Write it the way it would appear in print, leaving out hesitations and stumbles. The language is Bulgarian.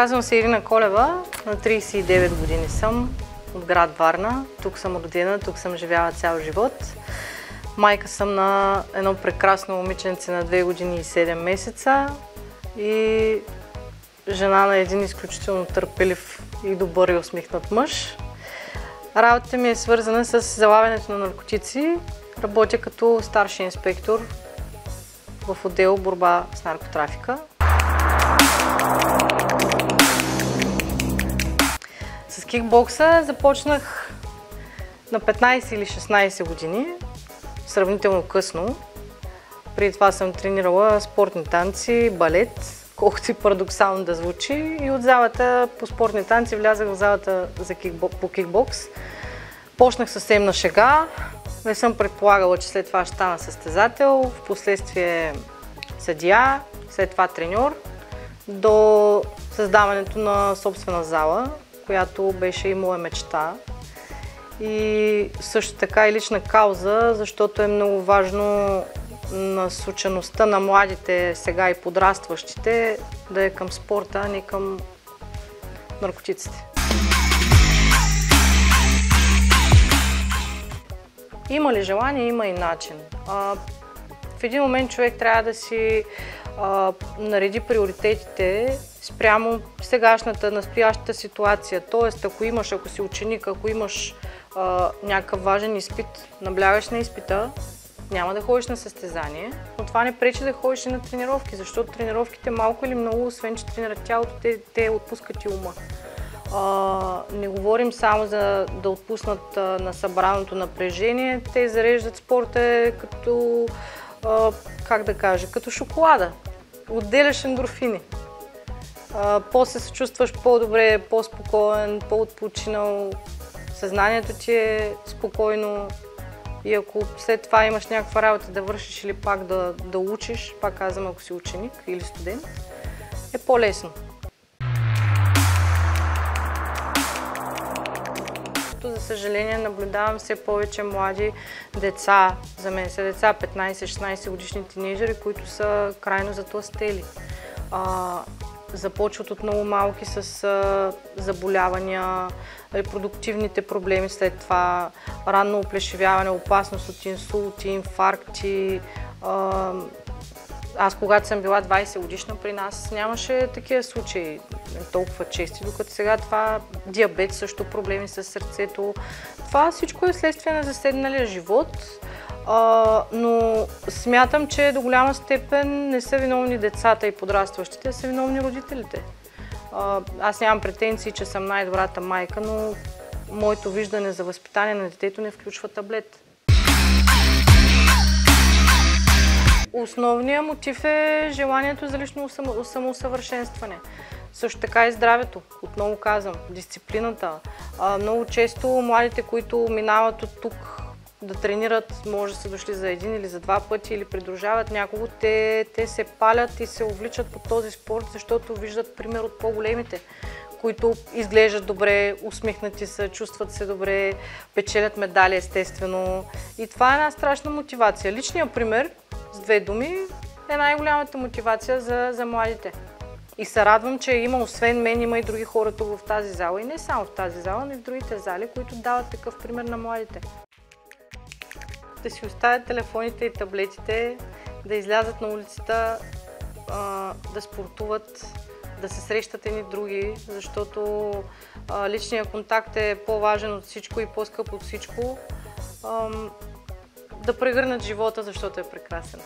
Казвам се Ирина Колева, на 39 години съм, от град Варна. Тук съм родена, тук съм живяла цял живот. Майка съм на едно прекрасно момиченце на 2 години и 7 месеца и жена на един изключително търпелив и добър и усмихнат мъж. Работата ми е свързана с залавянето на наркотици. Работя като старши инспектор в отдел борба с наркотрафика. С кикбокса започнах на 15 или 16 години, сравнително късно. Преди това съм тренирала спортни танци, балет, колкото и парадоксално да звучи. И от залата по спортни танци влязах в залата по кикбокс. Почнах съвсем на шега. Не съм предполагала, че след това ще стана състезател, в последствие съдия, след това треньор, до създаването на собствена зала, която беше и моя мечта. И също така и лична кауза, защото е много важно насочеността на младите сега и подрастващите да е към спорта, а не към наркотиците. Има ли желание, има и начин. В един момент човек трябва да си нареди приоритетите спрямо сегашната, настоящата ситуация. Тоест, ако си ученик, ако имаш някакъв важен изпит, наблягаш на изпита, няма да ходиш на състезание, но това не пречи да ходиш и на тренировки, защото тренировките малко или много, освен че тренират тялото, те отпускат и ума. Не говорим само за да отпуснат на събраното напрежение, те зареждат спорта като, как да кажа, като шоколада. Отделяш ендорфини. После се чувстваш по-добре, по-спокоен, по-отпочинал, съзнанието ти е спокойно и ако след това имаш някаква работа да вършиш или пак да учиш, пак казвам, ако си ученик или студент, е по-лесно. За съжаление наблюдавам все повече млади деца, за мен са деца 15-16 годишни тинейджери, които са крайно затлъстели. Започват от много малки с заболявания, репродуктивните проблеми след това, ранно оплешивяване, опасност от инсулти, инфаркти. Аз когато съм била 20 годишна, при нас нямаше такива случаи толкова чести, докато сега това диабет, също проблеми с сърцето. Това всичко е следствие на заседналия живот, но смятам, че до голяма степен не са виновни децата и подрастващите, а са виновни родителите. Аз нямам претенции, че съм най-добрата майка, но моето виждане за възпитание на детето не включва таблет. Основният мотив е желанието за лично самоусъвършенстване. Също така и здравето, отново казвам, дисциплината. Много често младите, които минават от тук да тренират, може да са дошли за един или за два пъти или придружават някого, те се палят и се увличат по този спорт, защото виждат пример от по-големите, които изглеждат добре, усмихнати са, чувстват се добре, печелят медали естествено. И това е една страшна мотивация. Личният пример, с 2 думи, е най-голямата мотивация за младите. И се радвам, че освен мен, има и други хора тук в тази зала. И не само в тази зала, но и в другите зали, които дават такъв пример на младите. Да си оставят телефоните и таблетите, да излязат на улицата, да спортуват, да се срещат едни други, защото личният контакт е по-важен от всичко и по-скъп от всичко. Да прегърнат живота, защото е прекрасен.